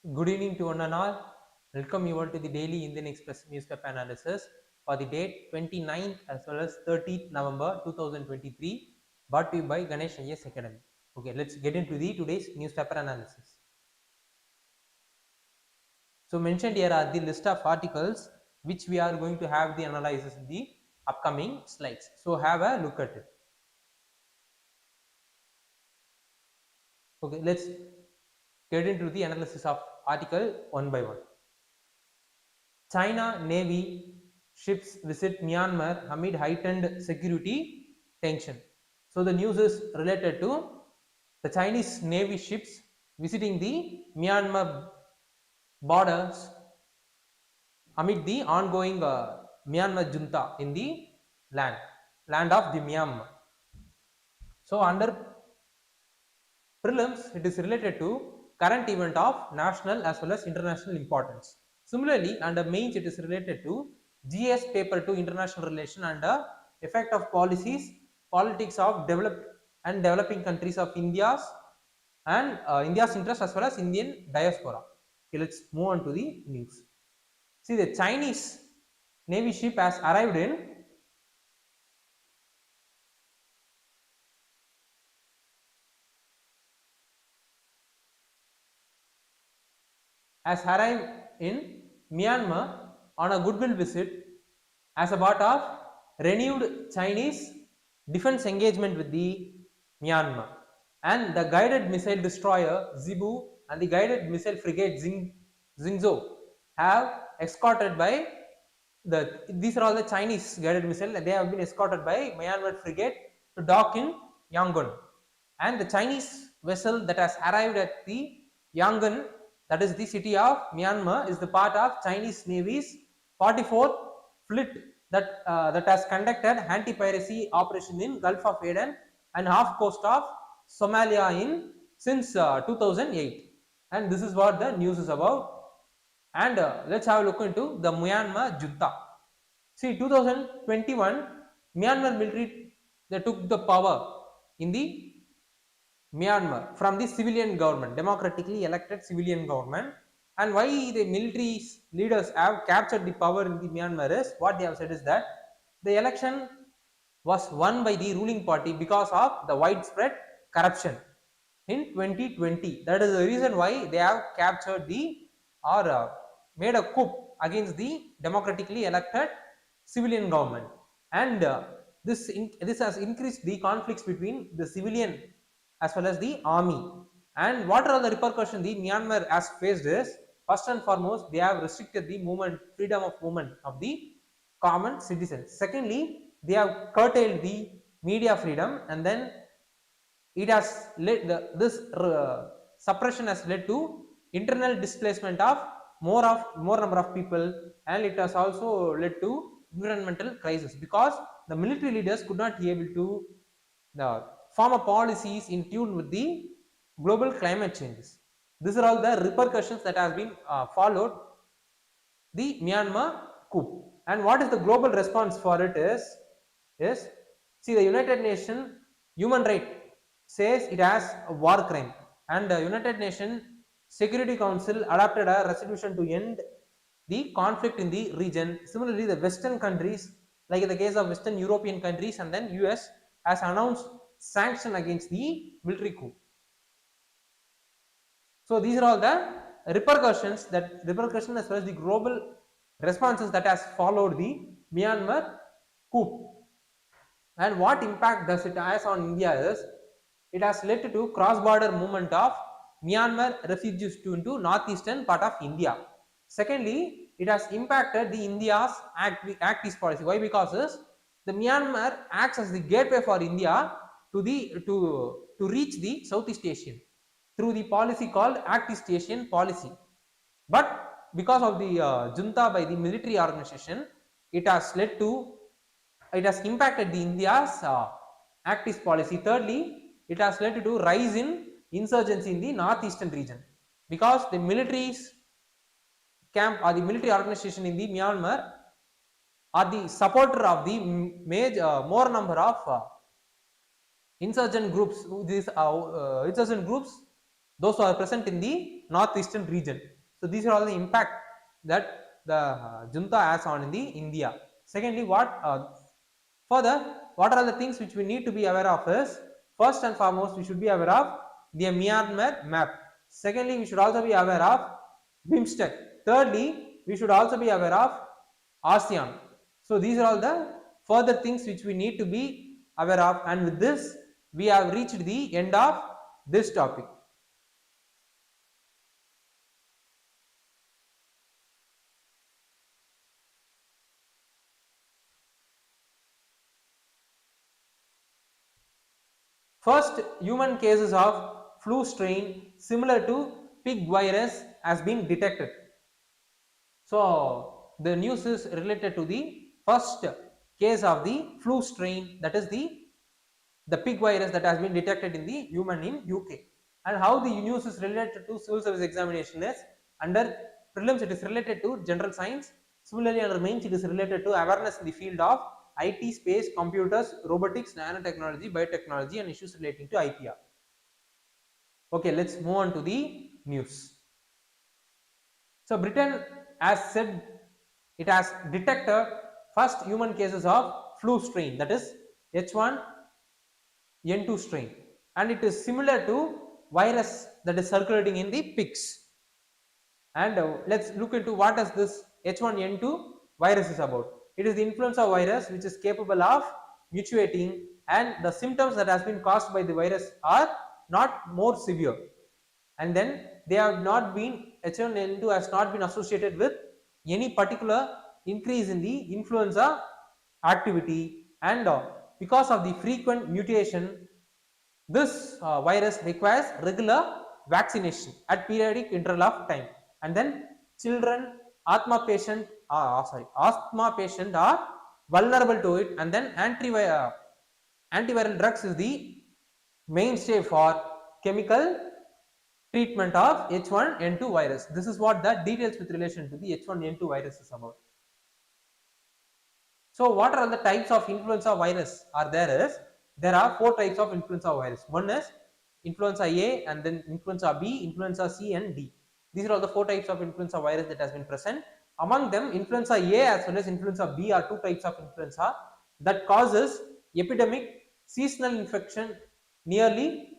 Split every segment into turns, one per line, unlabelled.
Good evening to one and all. Welcome you all to the daily Indian Express newspaper analysis for the date 29th as well as 30th November 2023, brought to you by Ganesh IAS Academy. Okay, let's get into the today's newspaper analysis. So mentioned here are the list of articles which we are going to have the analysis in the upcoming slides. So have a look at it. Okay, let's get into the analysis of article one by one. China Navy ships visit Myanmar amid heightened security tension. So the news is related to the Chinese Navy ships visiting the Myanmar borders amid the ongoing Myanmar junta in the land of the Myanmar. So under prelims, it is related to current event of national as well as international importance. Similarly, under mains, it is related to GS paper 2 international relation and effect of policies, politics of developed and developing countries of India's and India's interest as well as Indian diaspora. Okay, let's move on to the news. See, the Chinese Navy ship has arrived in Myanmar on a goodwill visit as a part of renewed Chinese defense engagement with the Myanmar, and the guided missile destroyer Zebu and the guided missile frigate Xingzhou have escorted by these are all the Chinese guided missile. They have been escorted by Myanmar frigate to dock in Yangon, and the Chinese vessel that has arrived at the Yangon, that is the city of Myanmar, is the part of Chinese Navy's 44th fleet that has conducted anti-piracy operation in Gulf of Aden and half coast of Somalia since 2008, and this is what the news is about. And let's have a look into the Myanmar junta. See, 2021 Myanmar military, they took the power in the Myanmar from the civilian government, democratically elected civilian government. And why the military leaders have captured the power in the Myanmar is, what they have said is that the election was won by the ruling party because of the widespread corruption in 2020. That is the reason why they have captured or made a coup against the democratically elected civilian government, and this has increased the conflicts between the civilian as well as the army. And what are the repercussions the Myanmar has faced is, first and foremost, they have restricted the freedom of movement of the common citizens. Secondly, they have curtailed the media freedom, and then it has led this suppression has led to internal displacement of more number of people, and it has also led to environmental crisis because the military leaders could not be able to form a policies in tune with the global climate changes. These are all the repercussions that has been followed the Myanmar coup. And what is the global response for it is see, the United Nations human rights says it has a war crime, and the United Nations Security Council adopted a resolution to end the conflict in the region. Similarly, the Western countries, like in the case of Western European countries and then US, has announced sanction against the military coup. So these are all the repercussions as well as the global responses that has followed the Myanmar coup. And what impact does it has on India is, it has led to cross-border movement of Myanmar refugees into northeastern part of India. Secondly, it has impacted the India's Act East policy. Why? Because the Myanmar acts as the gateway for India to reach the Southeast Asian through the policy called Act East Asian policy. But because of the junta by the military organization, it has impacted the India's Act East policy. Thirdly, it has led to rise in insurgency in the northeastern region because the military's camp or the military organization in the Myanmar are the supporter of the more number of insurgent groups. These insurgent groups, those who are present in the northeastern region. So these are all the impact that the junta has on the India. Secondly, further, what are the things which we need to be aware of is, first and foremost, we should be aware of the Myanmar map. Secondly, we should also be aware of BIMSTEC. Thirdly, we should also be aware of ASEAN. So these are all the further things which we need to be aware of, and with this we have reached the end of this topic. First human cases of flu strain similar to pig virus has been detected. So the news is related to the first case of the flu strain, that is the pig virus that has been detected in the human in UK. And how the news is related to civil service examination is, under prelims it is related to general science, similarly under mains it is related to awareness in the field of IT, space, computers, robotics, nanotechnology, biotechnology and issues relating to IPR. Okay, let's move on to the news. So Britain has said it has detected first human cases of flu strain, that is H1N2 strain, and it is similar to virus that is circulating in the pigs. And let's look into what is this H1N2 virus is about. It is the influenza virus which is capable of mutating, and the symptoms that has been caused by the virus are not more severe, and then they have not been, H1N2 has not been associated with any particular increase in the influenza activity, and because of the frequent mutation, this virus requires regular vaccination at periodic interval of time. And then children, asthma patient are vulnerable to it, and then antiviral drugs is the mainstay for chemical treatment of H1N2 virus. This is what the details with relation to the H1N2 virus is about. So what are all the types of influenza virus are there is, there are 4 types of influenza virus. One is influenza A, and then influenza B, influenza C and D. These are all the 4 types of influenza virus that has been present. Among them, influenza A as well as influenza B are 2 types of influenza that causes epidemic seasonal infection nearly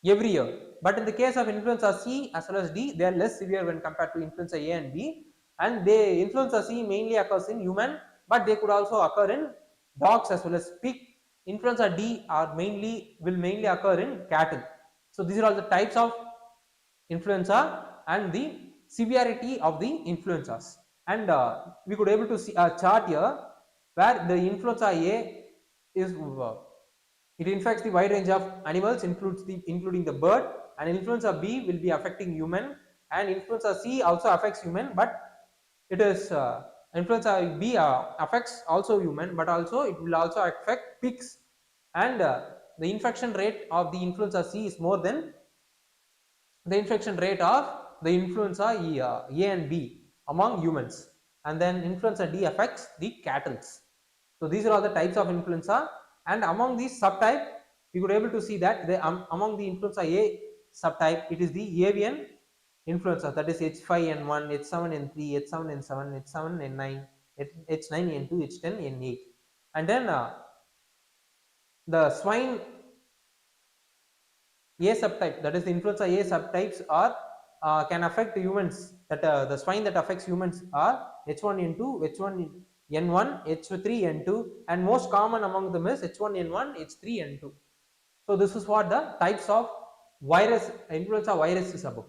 every year. But in the case of influenza C as well as D, they are less severe when compared to influenza A and B, and influenza C mainly occurs in human, but they could also occur in dogs as well as pig. Influenza D will mainly occur in cattle. So these are all the types of influenza and the severity of the influenzas. And we could able to see a chart here where the influenza A is it infects the wide range of animals, including the bird, and influenza B will be affecting human, and influenza C also affects human, but it is influenza B affects also human, but also it will also affect pigs, and the infection rate of the influenza C is more than the infection rate of the influenza A and B among humans, and then influenza D affects the cattle. So these are all the types of influenza, and among these subtype we could able to see that among the influenza A subtype, it is the avian influenza, that is H5N1, H7N3, H7N7, H7N9, H9N2, H10N8, and then the swine A subtype, that is the influenza A subtypes are can affect humans, that the swine that affects humans are H1N2, H1N1, H3N2, and most common among them is H1N1, H3N2. So this is what the types of influenza virus is about.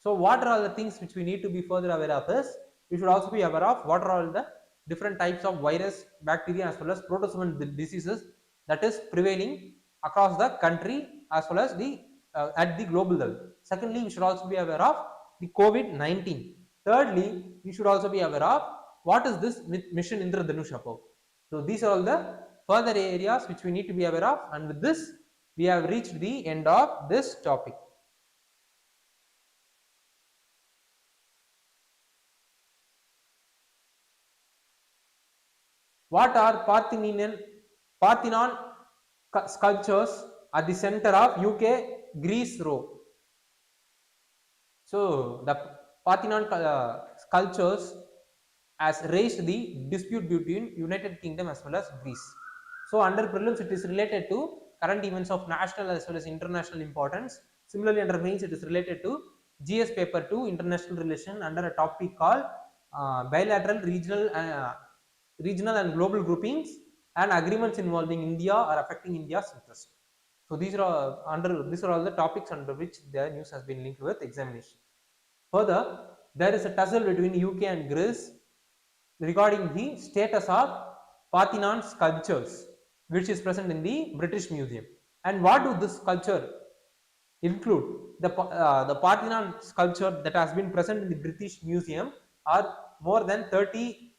So what are all the things which we need to be further aware of is, we should also be aware of what are all the different types of virus, bacteria as well as protozoan diseases that is prevailing across the country as well as the at the global level. Secondly, we should also be aware of the COVID-19. Thirdly, we should also be aware of what is this mission Indradhanush about. So these are all the further areas which we need to be aware of, and with this we have reached the end of this topic. What are Parthenon sculptures at the center of UK Greece row? So the Parthenon sculptures has raised the dispute between United Kingdom as well as Greece. So under prelims it is related to current events of national as well as international importance. Similarly under mains it is related to GS paper 2 international relation under a topic called bilateral regional and global groupings and agreements involving India or affecting India's interest. So these are all the topics under which the news has been linked with examination. Further, there is a tussle between UK and Greece regarding the status of Parthenon sculptures, which is present in the British Museum. And what do this sculpture include? The Parthenon sculpture that has been present in the British Museum are more than 30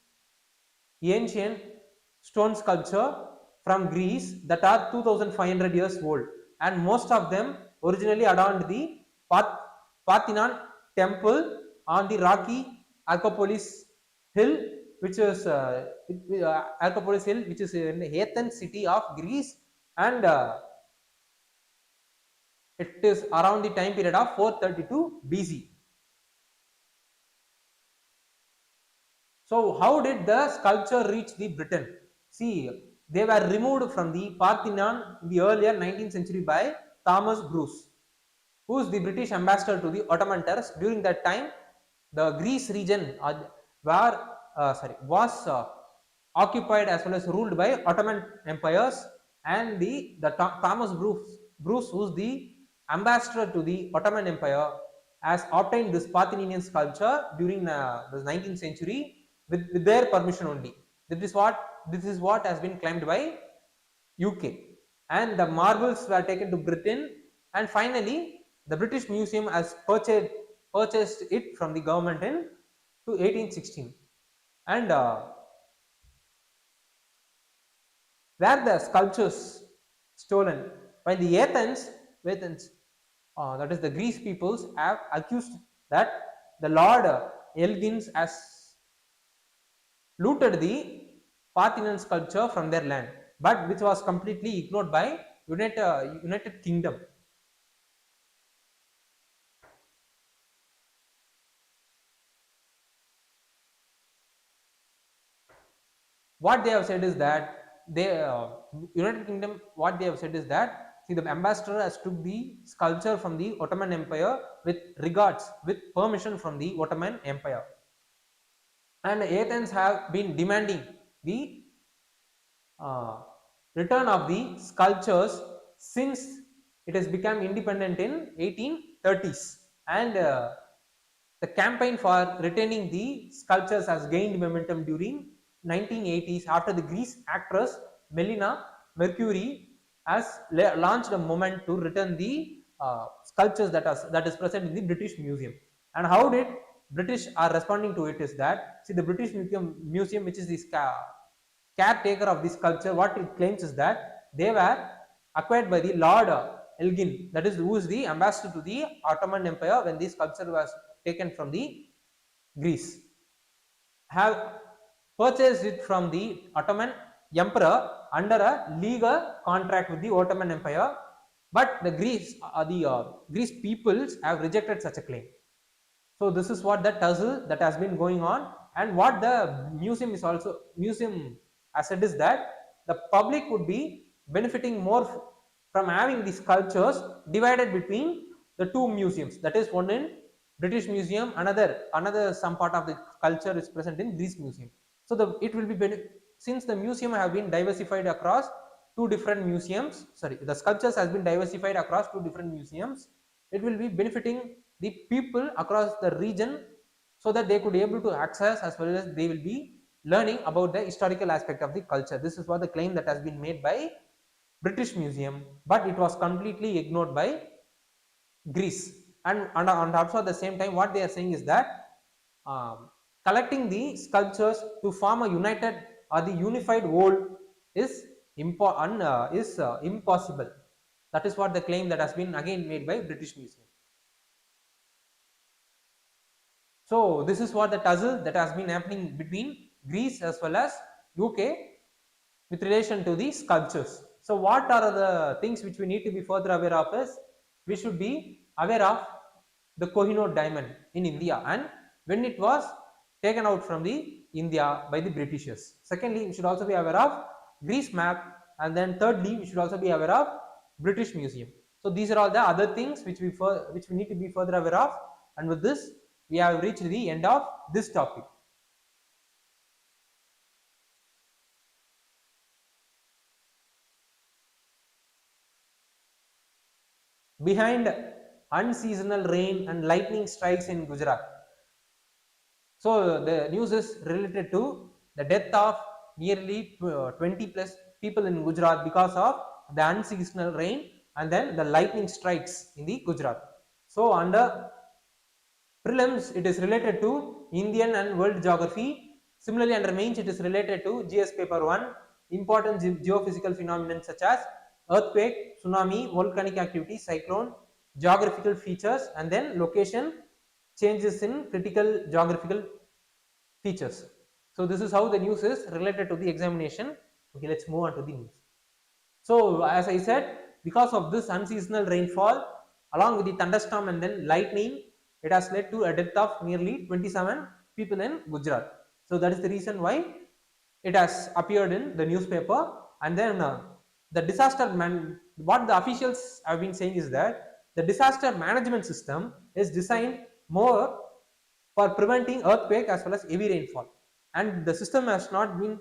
ancient stone sculpture from Greece that are 2500 years old, and most of them originally adorned the Parthenon temple on the rocky Acropolis hill, which is Acropolis hill, which is in the Athens city of Greece, and it is around the time period of 432 BC. So how did the sculpture reach the Britain? See, they were removed from the Parthenon in the earlier 19th century by Thomas Bruce, who is the British ambassador to the Ottoman Turks. During that time, the Greece region was occupied as well as ruled by Ottoman empires, and the Thomas Bruce, who is the ambassador to the Ottoman Empire, has obtained this Parthenonian sculpture during the 19th century with their permission only. This is what has been claimed by UK, and the marbles were taken to Britain, and finally the British Museum has purchased it from the government in 1816. And where the sculptures stolen? While the Athens, that is the Greece peoples, have accused that the Lord Elgins has looted the Parthenon sculpture from their land, but which was completely ignored by United Kingdom. What they have said is that United Kingdom, what they have said is that, see, the ambassador has took the sculpture from the Ottoman Empire with permission from the Ottoman Empire, and Athens have been demanding the return of the sculptures since it has become independent in 1830s, and the campaign for retaining the sculptures has gained momentum during 1980s after the Greece actress Melina Mercury has launched a movement to return the sculptures that is present in the British Museum. And how did British are responding to it is that, see, the British Museum, which is this caretaker of this sculpture, what it claims is that they were acquired by the Lord Elgin, that is, who is the ambassador to the Ottoman Empire when this sculpture was taken from the Greece, have purchased it from the Ottoman Emperor under a legal contract with the Ottoman Empire, but the Greece peoples have rejected such a claim. So this is what the tussle that has been going on, and what the museum has said is that the public would be benefiting more from having these sculptures divided between the two museums, that is, one in British Museum, another some part of the sculpture is present in Greece Museum. So it will be since the museum have been diversified across two different museums, the sculptures has been diversified across two different museums, it will be benefiting the people across the region so that they could be able to access, as well as they will be learning about the historical aspect of the culture. This is what the claim that has been made by British Museum, but it was completely ignored by Greece. And also at the same time, what they are saying is that collecting the sculptures to form a united or the unified whole is impossible. That is what the claim that has been again made by British Museum. So this is what the tussle that has been happening between Greece as well as UK with relation to the sculptures. So what are the things which we need to be further aware of is, we should be aware of the Kohinoor diamond in India and when it was taken out from the India by the Britishers. Secondly, we should also be aware of Greece map, and then thirdly, we should also be aware of British Museum. So these are all the other things which we need to be further aware of, and with this we have reached the end of this topic. Behind unseasonal rain and lightning strikes in Gujarat. So the news is related to the death of nearly 20 plus people in Gujarat because of the unseasonal rain and then the lightning strikes in the Gujarat. So under prelims, it is related to Indian and world geography. Similarly, under mains, it is related to GS paper 1, important geophysical phenomena such as earthquake, tsunami, volcanic activity, cyclone, geographical features, and then location changes in critical geographical features. So this is how the news is related to the examination. Okay, let's move on to the news. So as I said, because of this unseasonal rainfall along with the thunderstorm and then lightning, it has led to a death of nearly 27 people in Gujarat. So that is the reason why it has appeared in the newspaper. And then the disaster what the officials have been saying is that the disaster management system is designed more for preventing earthquake as well as heavy rainfall, and the system has not been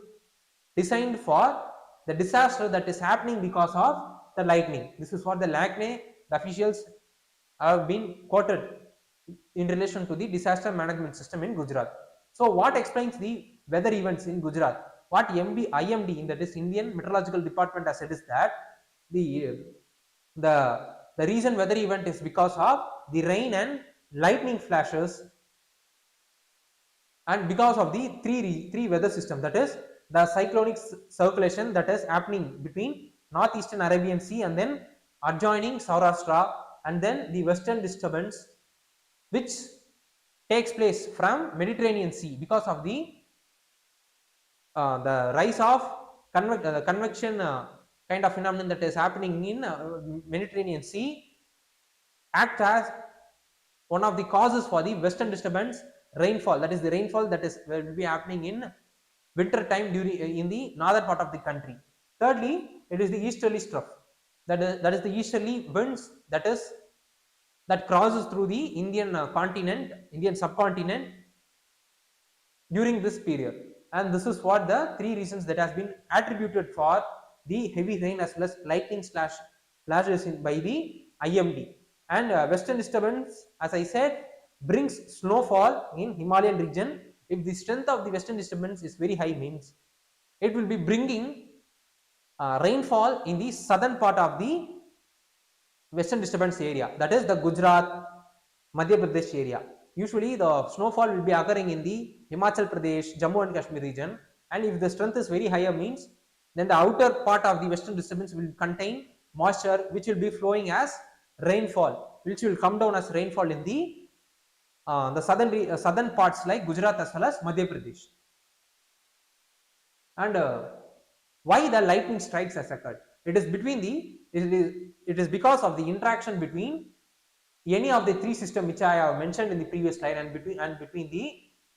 designed for the disaster that is happening because of the lightning. This is what the LACNE, the officials have been quoted in relation to the disaster management system in Gujarat. So what explains the weather events in Gujarat? What IMD, that is Indian Meteorological Department, has said is that the reason weather event is because of the rain and lightning flashes, and because of the three weather system, that is the cyclonic circulation that is happening between northeastern Arabian Sea and then adjoining Saurashtra, and then the western disturbance which takes place from Mediterranean Sea because of the rise of convection kind of phenomenon that is happening in Mediterranean Sea, act as one of the causes for the western disturbance rainfall, that is the rainfall that is will be happening in winter time during in the northern part of the country. Thirdly, it is the easterly trough, that is the easterly winds that crosses through the Indian Indian subcontinent during this period, and this is what the three reasons that has been attributed for the heavy rain as well as lightning flashes by the IMD. And western disturbance, as I said, brings snowfall in Himalayan region. If the strength of the western disturbance is very high, means it will be bringing rainfall in the southern part of the western disturbance area, that is the Gujarat, Madhya Pradesh area. Usually the snowfall will be occurring in the Himachal Pradesh, Jammu and Kashmir region, and if the strength is very higher, means then the outer part of the western disturbance will contain moisture which will be flowing as rainfall, which will come down as rainfall in the southern parts like Gujarat as well as Madhya Pradesh. And why the lightning strikes has occurred? It is because of the interaction between any of the three systems which I have mentioned in the previous slide, and between the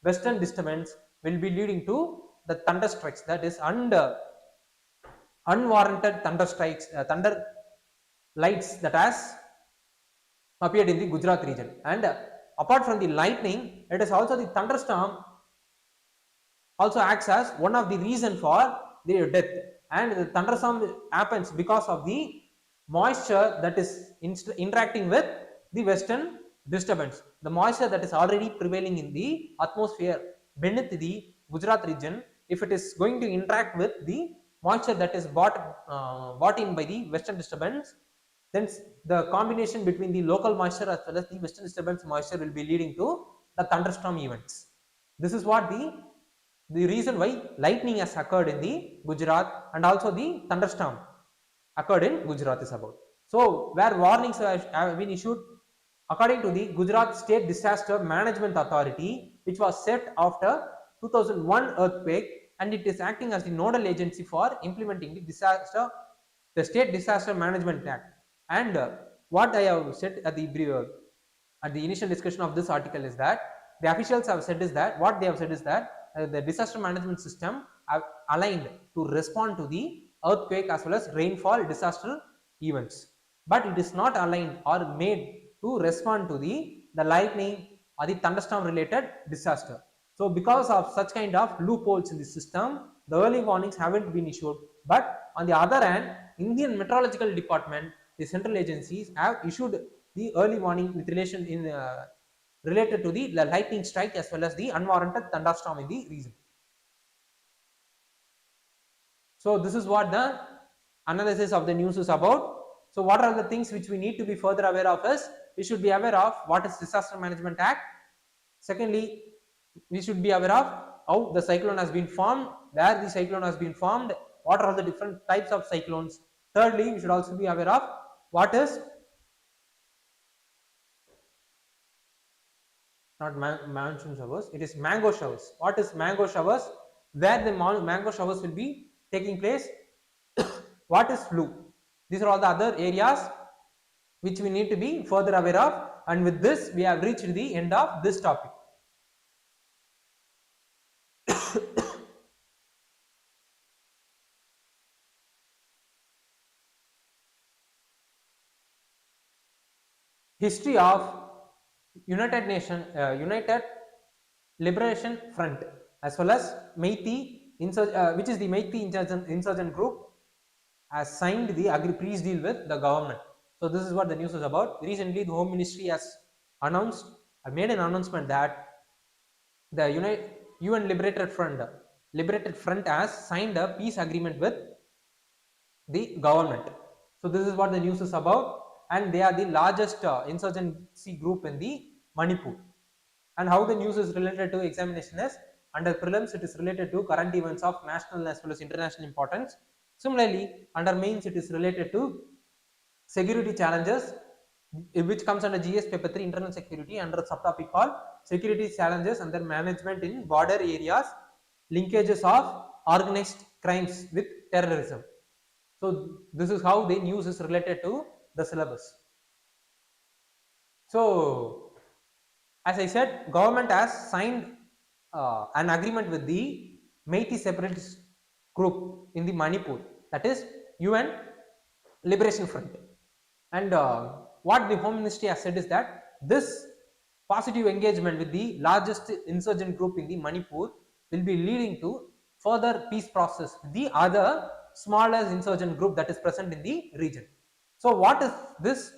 western disturbance will be leading to the thunder strikes, that is unwarranted thunder strikes, thunder lights that has appeared in the Gujarat region. And apart from the lightning, it is also the thunderstorm also acts as one of the reason for their death, and the thunderstorm happens because of the moisture that is interacting with the western disturbance. The moisture that is already prevailing in the atmosphere beneath the Gujarat region, if it is going to interact with the moisture that is brought in by the western disturbance, then the combination between the local moisture as well as the western disturbance moisture will be leading to the thunderstorm events. This is what the reason why lightning has occurred in the Gujarat, and also the thunderstorm occurred in Gujarat is about. So where warnings have been issued according to the Gujarat State Disaster Management Authority, which was set after 2001 earthquake, and it is acting as the nodal agency for implementing the State Disaster Management Act. And what I have said at the initial discussion of this article is that the officials have said is that, what they have said is that the disaster management system have aligned to respond to the earthquake as well as rainfall disaster events, but it is not aligned or made to respond to the lightning or the thunderstorm related disaster. So because of such kind of loopholes in the system, the early warnings haven't been issued. But on the other hand, Indian Meteorological Department, the central agencies, have issued the early warning with relation in related to the lightning strike as well as the unwarranted thunderstorm in the region. So this is what the analysis of the news is about. So what are the things which we need to be further aware of is, we should be aware of what is Disaster Management Act. Secondly, we should be aware of how the cyclone has been formed, where the cyclone has been formed, what are the different types of cyclones. Thirdly, we should also be aware of what is not monsoon showers, it is mango showers. What is mango showers? Where the mango showers will be taking place. What is flu? These are all the other areas which we need to be further aware of, and with this we have reached the end of this topic. History of United Liberation Front as well as MEITEI, which is the MEITEI insurgent group, has signed the peace deal with the government. So this is what the news is about. Recently, the Home Ministry has made an announcement that the UN Liberated Front has signed a peace agreement with the government. So this is what the news is about, and they are the largest insurgency group in the Manipur. And how the news is related to examination is, under prelims it is related to current events of national as well as international importance. Similarly, under mains it is related to security challenges, which comes under GS paper 3 internal security, under a subtopic called security challenges and their management in border areas, linkages of organized crimes with terrorism. So this is how the news is related to the syllabus. So as I said, government has signed an agreement with the MEITEI separatist group in the Manipur, that is UN Liberation Front. And what the Home Ministry has said is that this positive engagement with the largest insurgent group in the Manipur will be leading to further peace process with the other smallest insurgent group that is present in the region. So what is this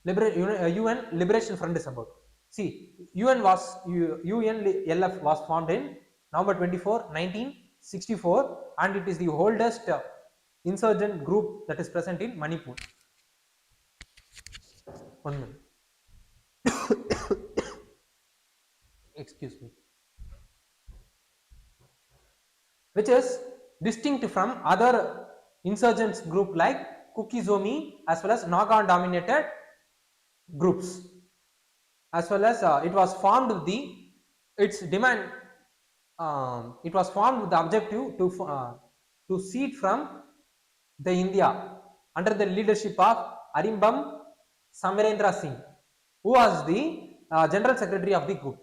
UN Liberation Front is about? See, UNLF was formed in November 24, 1964, and it is the oldest insurgent group that is present in Manipur. 1 minute. Excuse me. Which is distinct from other insurgents group like Kuki-Zomi as well as Naga dominated groups, as well as it was formed with the it was formed with the objective to seed from the India under the leadership of Arimbam Samarendra Singh, who was the general secretary of the group.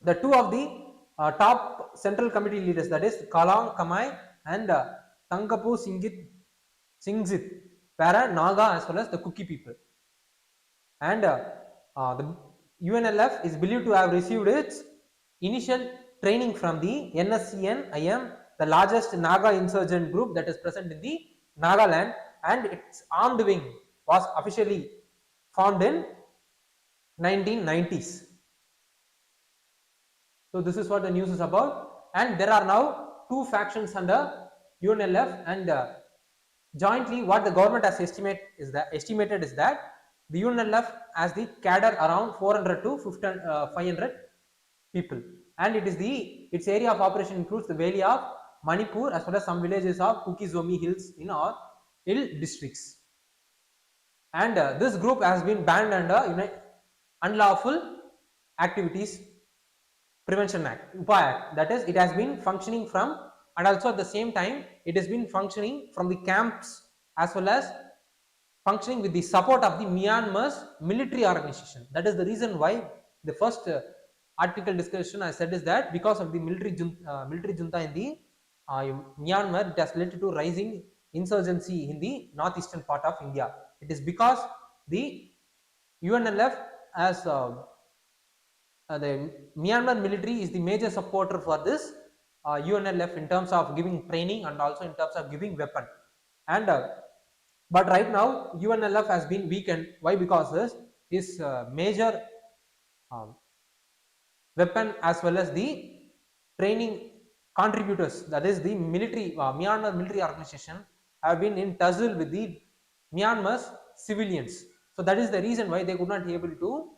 The two of the top central committee leaders, that is Kalang Kamai and Tankapu Singhit, were Naga as well as the Kuki people. And the UNLF is believed to have received its initial training from the NSCN-IM, the largest Naga insurgent group that is present in the Nagaland, and its armed wing was officially formed in 1990s. So this is what the news is about, and there are now two factions under UNLF, and jointly what the government has estimated is that the UNLF has the cadre around 400 to 500 people, and its area of operation includes the valley of Manipur as well as some villages of Kuki-Zomi hills in all hill districts. And this group has been banned under Unlawful Activities Prevention Act, UPA Act. That is, it has been functioning from, and also at the same time it has been functioning from the camps as well as functioning with the support of the Myanmar's military organization. That is the reason why the first article discussion I said is that because of the military junta in the Myanmar, it has led to rising insurgency in the northeastern part of India. It is because the UNLF as the Myanmar military is the major supporter for this UNLF in terms of giving training and also in terms of giving weapon. And but right now UNLF has been weakened. Why? Because this is major weapon as well as the training contributors, that is the military Myanmar military organization, have been in tussle with the Myanmar's civilians. So that is the reason why they could not be able to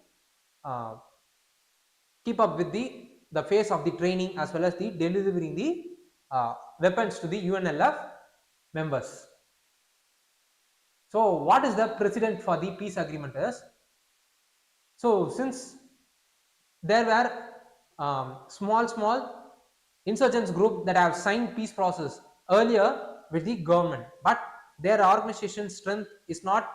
keep up with the phase of the training as well as the delivering the weapons to the UNLF members. So what is the precedent for the peace agreement is, so since there were small insurgents group that have signed peace process earlier with the government, but their organization strength is not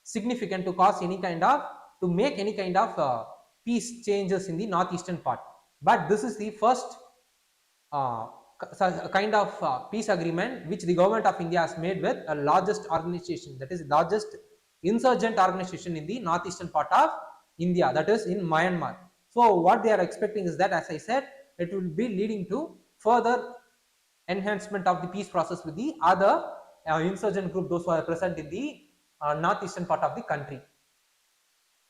significant to cause any kind of to make any kind of peace changes in the northeastern part. But this is the first kind of peace agreement which the government of India has made with a largest organization, that is largest insurgent organization in the northeastern part of India, that is in Myanmar. So what they are expecting is that, as I said, it will be leading to further enhancement of the peace process with the other insurgent group, those who are present in the northeastern part of the country.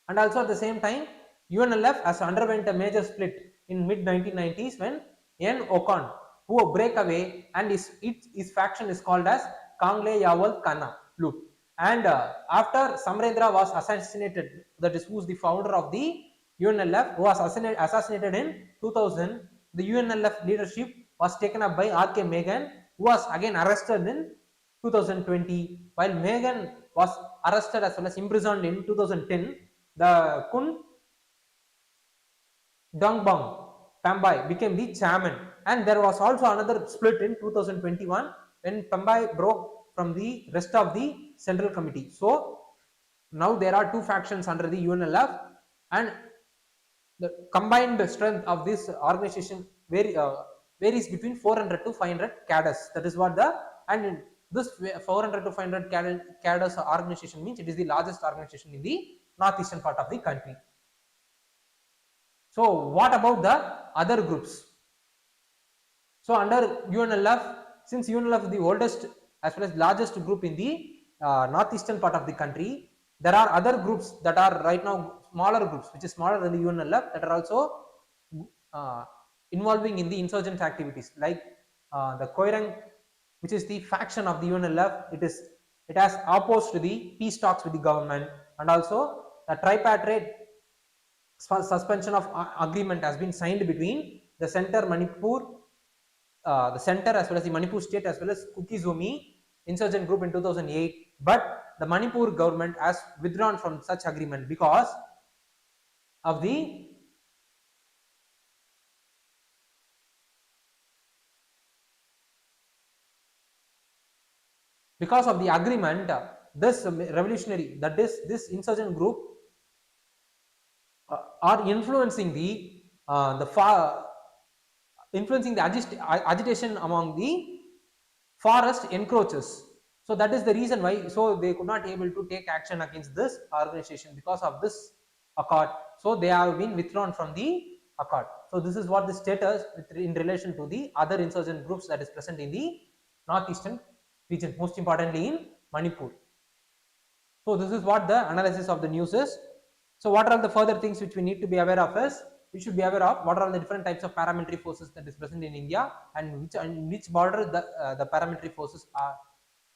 And also at the same time, UNLF has underwent a major split in mid 1990s when N. Okan, who break away, and his faction is called as Kangle Yawal Kana Loop. And after Samrendra was assassinated, that is who is the founder of the UNLF, who was assassinated in 2000, the UNLF leadership was taken up by R.K. Megan, who was again arrested in 2020. While Megan was arrested as well as imprisoned in 2010, the Kun Dongbang Pambai became the chairman, and there was also another split in 2021 when Pambai broke from the rest of the central committee. So now there are two factions under the UNLF, and the combined strength of this organization varies between 400 to 500 cadres. That is what and this 400 to 500 cadres organization means it is the largest organization in the northeastern part of the country. So what about the other groups? So under UNLF, since UNLF is the oldest as well as largest group in the northeastern part of the country, there are other groups that are right now smaller groups, which is smaller than the UNLF, that are also involving in the insurgent activities, like the Koirang, which is the faction of the UNLF. It has opposed to the peace talks with the government, and also the tripartite suspension of agreement has been signed between the center Manipur, the center as well as the Manipur state as well as Kuki-Zomi insurgent group in 2008, but the Manipur government has withdrawn from such agreement because of the agreement. This revolutionary, that is this insurgent group are influencing the agitation among the forest encroaches. So that is the reason why, so they could not able to take action against this organization because of this accord. So they have been withdrawn from the accord. So this is what the status in relation to the other insurgent groups that is present in the northeastern region, most importantly in Manipur. So this is what the analysis of the news is. So what are the further things which we need to be aware of is, we should be aware of what are the different types of paramilitary forces that is present in India, and which border the paramilitary forces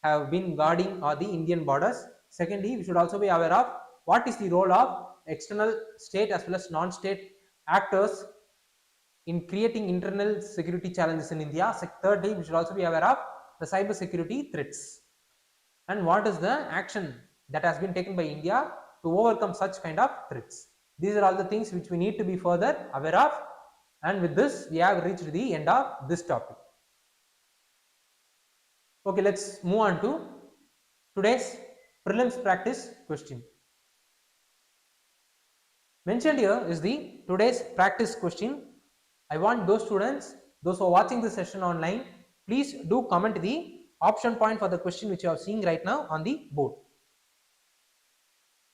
have been guarding the Indian borders. Secondly, we should also be aware of what is the role of external state as well as non-state actors in creating internal security challenges in India. Thirdly, we should also be aware of the cyber security threats and what is the action that has been taken by India to overcome such kind of threats. These are all the things which we need to be further aware of, and with this we have reached the end of this topic. Okay, let's move on to today's prelims practice question. Mentioned here is the today's practice question. I want those students, those who are watching this session online, please do comment the option point for the question which you are seeing right now on the board.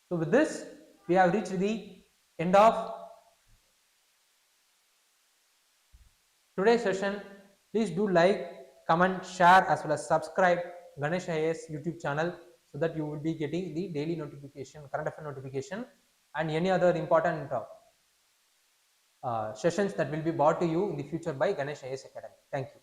So with this, we have reached the end of today's session. Please do like, comment, share as well as subscribe Ganesh IAS YouTube channel so that you will be getting the daily notification, current affair notification and any other important sessions that will be brought to you in the future by Ganesh IAS Academy. Thank you.